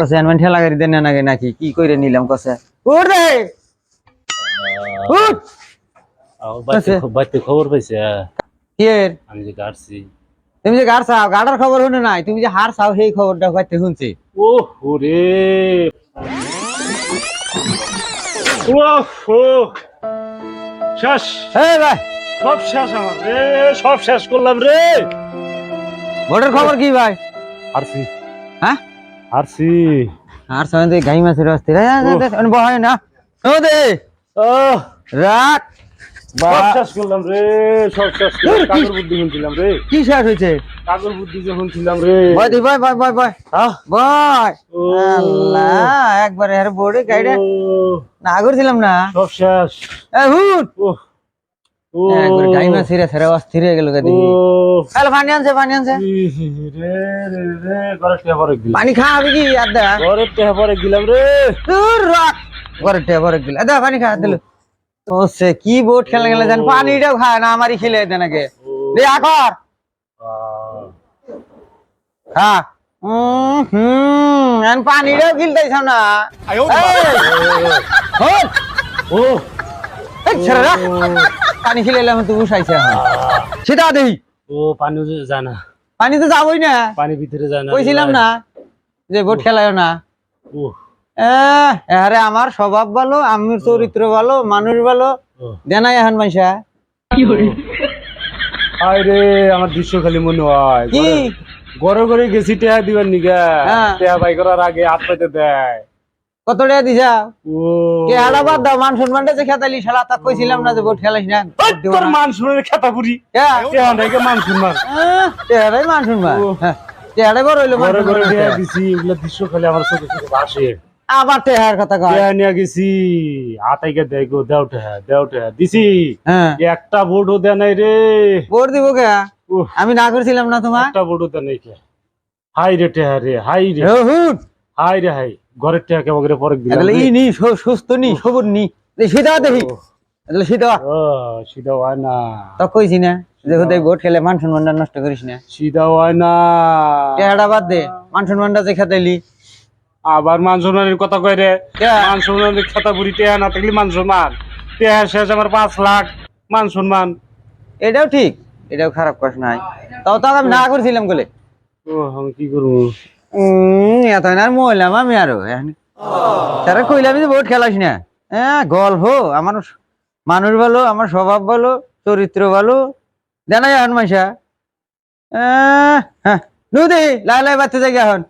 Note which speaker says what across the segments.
Speaker 1: কসে আনবেন ঠেলা গাড়ি দেন না নাকি কি কইরে নিলাম কসে উঠ রে উঠ
Speaker 2: বাইতে খবর পাইছে
Speaker 1: কি এর
Speaker 2: আমি যে গাড়ছি।
Speaker 1: তুমি যে গাড় চাও গাড়ার খবর শুনে নাই তুমি যে হার চাও সেই খবরটা পাইতে শুনছি
Speaker 2: ও ওরে ও শেষ
Speaker 1: এই ভাই
Speaker 2: সব শেষ আমার রে, সব শেষ করলাম রে।
Speaker 1: ভোটের খবর কি ভাই
Speaker 2: হারছি
Speaker 1: হ্যাঁ
Speaker 2: হারছি।
Speaker 1: আর সামনে তো গাই মাছের অস্থির বহায় না ও দে
Speaker 2: আহ
Speaker 1: রাখ
Speaker 2: সব শেষ করলাম রে, সব শেষ করলাম। কাগর বুদ্ধি শুনছিলাম রে,
Speaker 1: কি শেষ হয়েছে
Speaker 2: কাগর বুদ্ধি যে শুনছিলাম রে।
Speaker 1: ভয় দি ভয় ভয় ভয় ভয়
Speaker 2: হ্যাঁ
Speaker 1: ভয়
Speaker 2: ও
Speaker 1: আল্লাহ একবারে আরে বোর্ডে গাইডে
Speaker 2: ও,
Speaker 1: না করছিলাম না
Speaker 2: সব শেষ।
Speaker 1: এই হুট
Speaker 2: ও ও
Speaker 1: একবারে গাই মাছের ছেড়ে অস্থির হয়ে গেল
Speaker 2: ও
Speaker 1: দেখি চল পানি আনছে
Speaker 2: রে রে রে ঘরে টেপরে দিলাম,
Speaker 1: পানি খাবি কি আর দে
Speaker 2: ঘরে টেপরে দিলাম রে।
Speaker 1: দূর রাখ ঘরে টেবরে দিল দে পানি খা দিল ও সে কি বোট খেলে গেলে জান পানিটাও খায় না আমারই খেলে দেন নাকি দে আকর হ্যাঁ এন পানিটাও গিলতেছ না এই, হুট,
Speaker 2: ও
Speaker 1: এই ছেড়ে রাখ পানি খেলে এলাম তুই উঠাইছে সেটা দেই
Speaker 2: ও পানি যায় না,
Speaker 1: পানি তো যাবই না
Speaker 2: পানি ভিতরে যায় না।
Speaker 1: কইছিলাম না যে বোট খেলায় না
Speaker 2: ও
Speaker 1: আরে আমার স্বভাব ভালো আমার চরিত্র ভালো মানুষ ভালো
Speaker 2: ও
Speaker 1: দেনাই এখন মাইসা
Speaker 2: হায় রে, আমার দৃশ্য খালি মনে হয়
Speaker 1: কি
Speaker 2: ঘরে ঘরে গেছি টেহা দিবার নিগা,
Speaker 1: হ্যাঁ।
Speaker 2: টেহা বাই করার আগে হাত পাইতে দেয়।
Speaker 1: কত টাকা দিছা
Speaker 2: ও
Speaker 1: কে হাড়া বাদ দাও মান সম্মানটা যে খেতালি শালা তা কইছিলাম না যে বোট খেলাইস না
Speaker 2: ওই তোর মান শুনে খেতা পুরি টেহা নাকি মান শুনবার
Speaker 1: চেহারাই মান সম্মান
Speaker 2: ও।
Speaker 1: চেহারাই বড় হইলো মান
Speaker 2: ঘরে ঘরে টেহা
Speaker 1: সম্মান
Speaker 2: দিছি, এগুলা দৃশ্য খালি আমার চোখে চোখে ভাসে।
Speaker 1: আবার টেহার কথা কয়
Speaker 2: টেহা নিয়ে গেছি আতাইকে দেয় গো, দেও টেহা দিছি,
Speaker 1: হ্যাঁ
Speaker 2: একটা বোর্ডও দেয় নাই রে।
Speaker 1: ভোট দিব কে
Speaker 2: উহ,
Speaker 1: আমি না করছিলাম না তোমার
Speaker 2: একটা বোর্ডও দেয় নাই কে। হাই রে টেহা রে, হাই রে
Speaker 1: হুট
Speaker 2: হাই রে হাই, ঘরের টেহা কেমন করে পরে দিলাম
Speaker 1: এগুলো
Speaker 2: রে।
Speaker 1: ই নি সুস্থ নি সবুর নি সিধা দেখি এগুলো সিধা
Speaker 2: ও সিধা হয় না,
Speaker 1: তো কইছি না যে হুদাই ভোট খেলে মান সম্মানটা নষ্ট করিস না
Speaker 2: সিধা হয় না।
Speaker 1: টেহাটা বাদ দে মান সম্মানটা যে খেতাইলি
Speaker 2: আবার মান সম্মানের কথা কয় রে, মান সম্মানের খাতা বুড়ি টেহা না থাকলে মান সম্মান, টেহা শেষ আমার 5 লাখ মান সম্মান।
Speaker 1: এটাও ঠিক এটাও খারাপ কথা নাই তাও তো আমি না করছিলাম বলে
Speaker 2: ও আমি কি করবো।
Speaker 1: এত না আর মহিলাম আমি আরো তারা কইলাম যে ভোট খেলাস না হ্যাঁ গল্প আমার মানুষ ভালো আমার স্বভাব ভালো চরিত্র ভালো জানাই এখন মাইসা হ্যাঁ নুদি লাই লাই বাচ্চা জায়গা এখন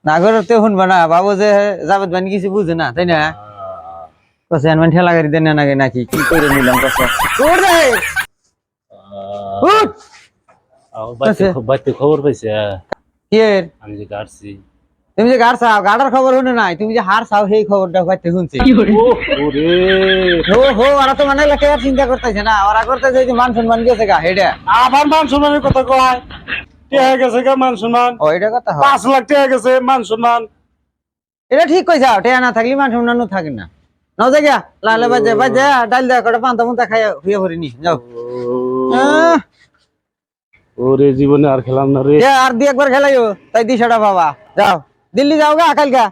Speaker 1: নাগরতে শুনবা না বাবু যে জাবেদ বানি কিছু বুঝে না তাই না কসে আনবেন ঠেলা গাড়ি দেন না নাকি কি করে নিলাম কসে উঠ রে উঠ
Speaker 2: বাইতে খবর পাইছে
Speaker 1: কি এর
Speaker 2: আমি যে গাড়ছি।
Speaker 1: তুমি যে গাড় চাও গাড়ার খবর শুনে নাই তুমি যে হার চাও সেই খবরটা পাইতে শুনছি
Speaker 2: ওরে
Speaker 1: ওরা তো মানে লেখা চিন্তা করতেছে না ওরা করতেছে যে মান সম্মান গেছে গা হেডা
Speaker 2: আবার মান সম্মানের কথা কয়, টেহা গেছে গা মান সম্মান,
Speaker 1: ও এটা কথা
Speaker 2: 5 লাখ টেহা গেছে মান সম্মান।
Speaker 1: এটা ঠিক কইছাও টেয়া না থাকলে মান সম্মান থাকে না নাও জায়গা লালে বাজে বাজে ডাল দেয়া করে পান্তা মুন্তা খাই হইয়া ভরিনি যাও
Speaker 2: ওরে জীবনে আর খেলাম না রে।
Speaker 1: আর দি একবার খেলাইও তাই দিশাটা বাবা যাও দিল্লি যাও গা কালকা